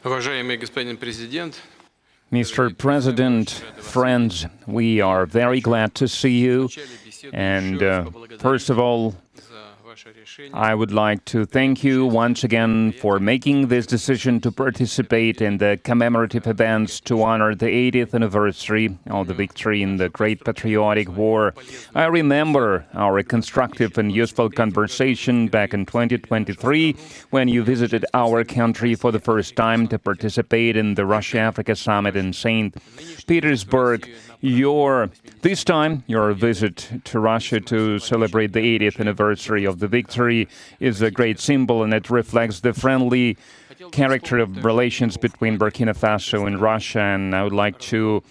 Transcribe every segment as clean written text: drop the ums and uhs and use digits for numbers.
Уважаемый господин президент, Mr. President, friends, we are very glad to see you. And first of all, I would like to thank you once again for making this decision to participate in the commemorative events to honor the 80th anniversary of the victory in the Great Patriotic War. I remember our constructive and useful conversation back in 2023 when you visited our country for the first time to participate in the Russia-Africa Summit in St. Petersburg. This time, your visit to Russia to celebrate the 80th anniversary of the victory is a great symbol, and it reflects the friendly character of relations between Burkina Faso and Russia. And I would like to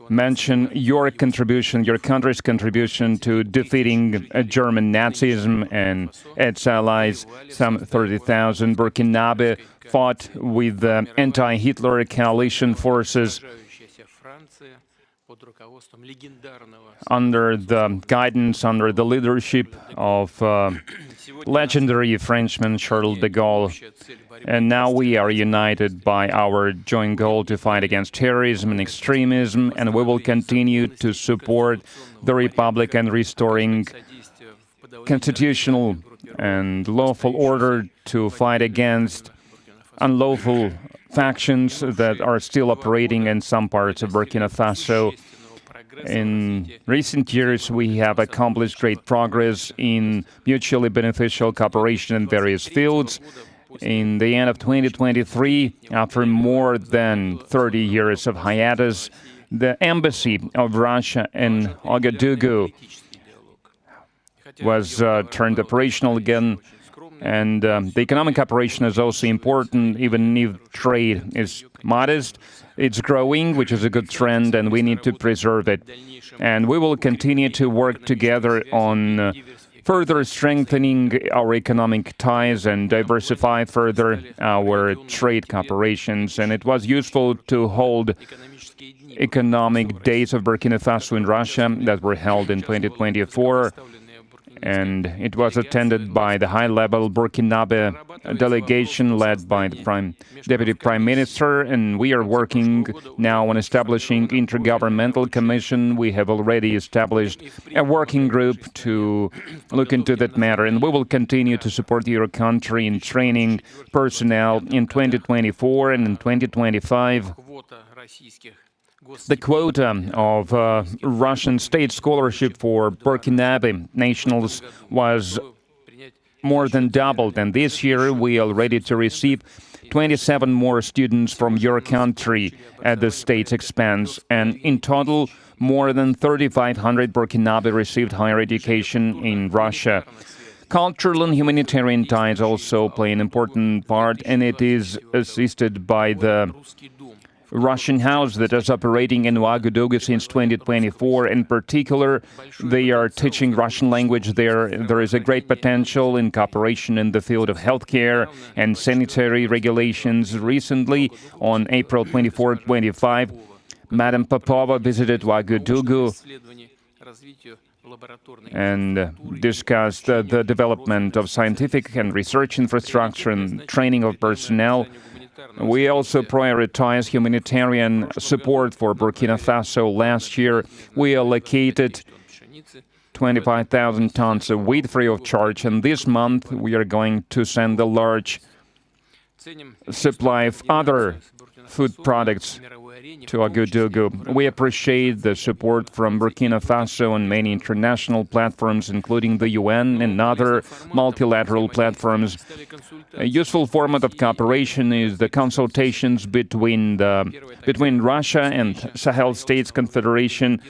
mention your contribution, your country's contribution to defeating German Nazism and its allies. Some 30,000 Burkinabe fought with the anti-Hitler coalition forces under the guidance, under the leadership of legendary Frenchman Charles de Gaulle. And now we are united by our joint goal to fight against terrorism and extremism, and we will continue to support the Republic and restoring constitutional and lawful order, to fight against unlawful factions that are still operating in some parts of Burkina Faso. In recent years, we have accomplished great progress in mutually beneficial cooperation in various fields. In the end of 2023, after more than 30 years of hiatus, the embassy of Russia in Ouagadougou was turned operational again. And the economic operation is also important, even if trade is modest. It's growing, which is a good trend, and we need to preserve it. And we will continue to work together on further strengthening our economic ties and diversify further our trade cooperations. And it was useful to hold economic days of Burkina Faso in Russia that were held in 2024. And it was attended by the high-level Burkinabe delegation led by the Deputy Prime Minister, and we are working now on establishing intergovernmental commission. We have already established a working group to look into that matter, and we will continue to support your country in training personnel in 2024 and in 2025. The quota of Russian state scholarship for Burkinabe nationals was more than doubled, and this year we are ready to receive 27 more students from your country at the state's expense, and in total, more than 3,500 Burkinabe received higher education in Russia. Cultural and humanitarian ties also play an important part, and it is assisted by the Russian house that is operating in Ouagadougou since 2024. In particular, they are teaching Russian language there. There is a great potential in cooperation in the field of healthcare and sanitary regulations. Recently, on April 24-25, Madam Popova visited Ouagadougou and discussed the development of scientific and research infrastructure and training of personnel. We also prioritize humanitarian support for Burkina Faso. Last year, we allocated 25,000 tons of wheat free of charge, and this month we are going to send a large supply of other food products to Ouagadougou. We appreciate the support from Burkina Faso on many international platforms, including the UN and other multilateral platforms. A useful format of cooperation is the consultations between Russia and Sahel States Confederation.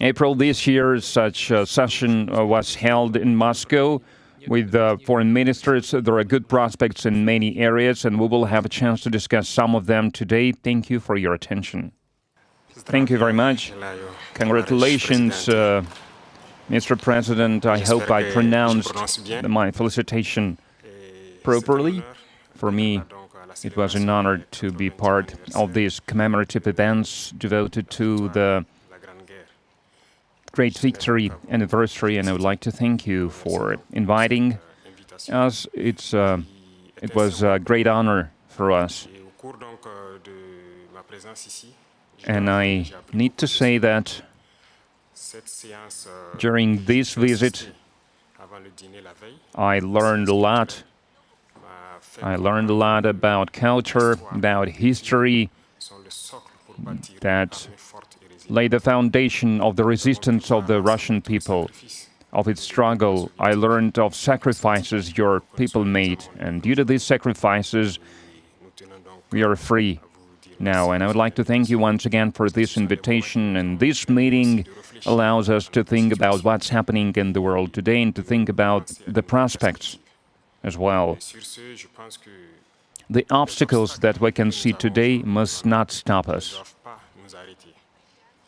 April this year, such a session was held in Moscow with foreign ministers. There are good prospects in many areas, and we will have a chance to discuss some of them today. Thank you for your attention. Thank you very much. Congratulations, Mr. President, I hope I pronounced my felicitation properly. For me, it was an honor to be part of these commemorative events devoted to the great victory anniversary, and I would like to thank you for inviting us. It was a great honor for us. And I need to say that during this visit, I learned a lot. I learned a lot about culture, about history, that laid the foundation of the resistance of the Russian people, of its struggle. I learned of sacrifices your people made, and due to these sacrifices, we are free now. And I would like to thank you once again for this invitation, and this meeting allows us to think about what's happening in the world today and to think about the prospects as well. The obstacles that we can see today must not stop us.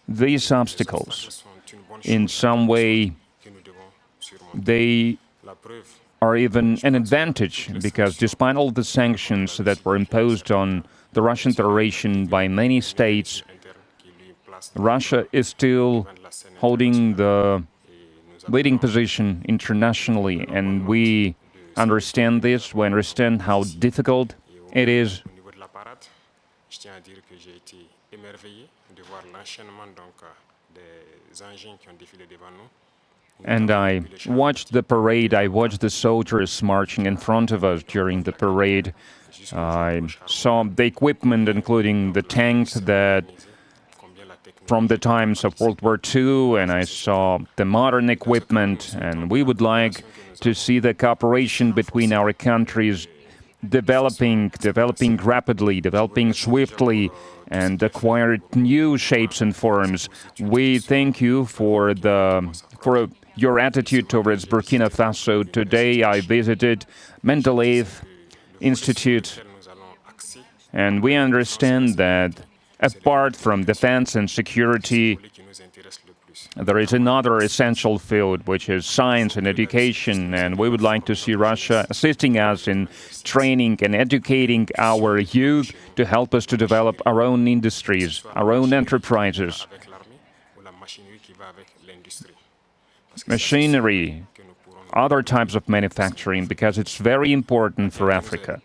These obstacles, in some way, they are even an advantage, because despite all the sanctions that were imposed on the Russian Federation by many states, Russia is still holding the leading position internationally, and we understand this. We understand how difficult it is. And I watched the parade, I watched the soldiers marching in front of us during the parade. I saw the equipment, including the tanks that from the times of World War II, and I saw the modern equipment, and we would like to see the cooperation between our countries developing rapidly, developing swiftly, and acquire new shapes and forms. We thank you for your attitude towards Burkina Faso. Today I visited Mendeleev Institute, and we understand that apart from defense and security, there is another essential field, which is science and education, and we would like to see Russia assisting us in training and educating our youth to help us to develop our own industries, our own enterprises. Machinery, other types of manufacturing, because it's very important for Africa.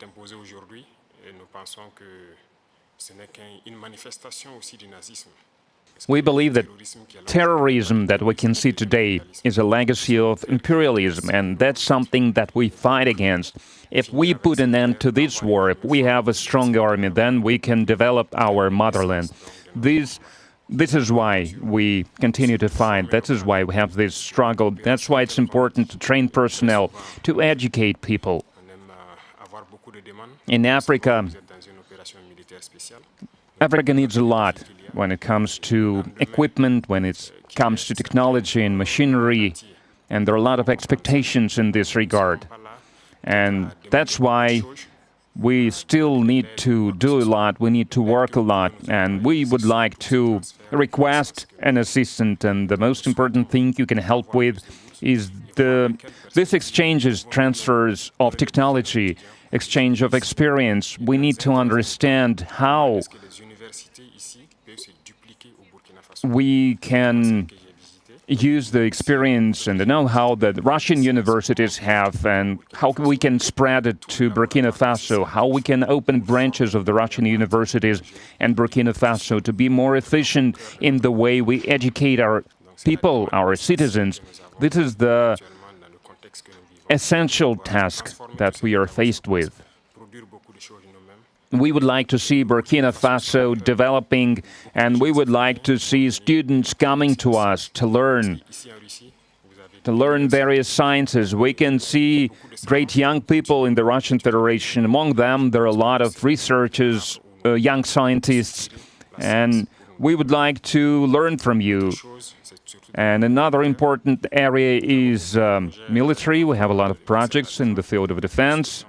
We believe that terrorism that we can see today is a legacy of imperialism, and that's something that we fight against. If we put an end to this war, if we have a strong army, then we can develop our motherland. This is why we continue to fight. That is why we have this struggle. That's why it's important to train personnel, to educate people. In Africa, Africa needs a lot when it comes to equipment, when it comes to technology and machinery, and there are a lot of expectations in this regard. And that's why we still need to do a lot, we need to work a lot, and we would like to request an assistant, and the most important thing you can help with is this exchanges, transfers of technology, exchange of experience. We need to understand how we can use the experience and the know-how that Russian universities have, and how we can spread it to Burkina Faso, how we can open branches of the Russian universities and Burkina Faso to be more efficient in the way we educate our people, our citizens. This is the essential task that we are faced with. We would like to see Burkina Faso developing, and we would like to see students coming to us to learn various sciences. We can see great young people in the Russian Federation. Among them, there are a lot of researchers, young scientists, and we would like to learn from you. And another important area is military. We have a lot of projects in the field of defense.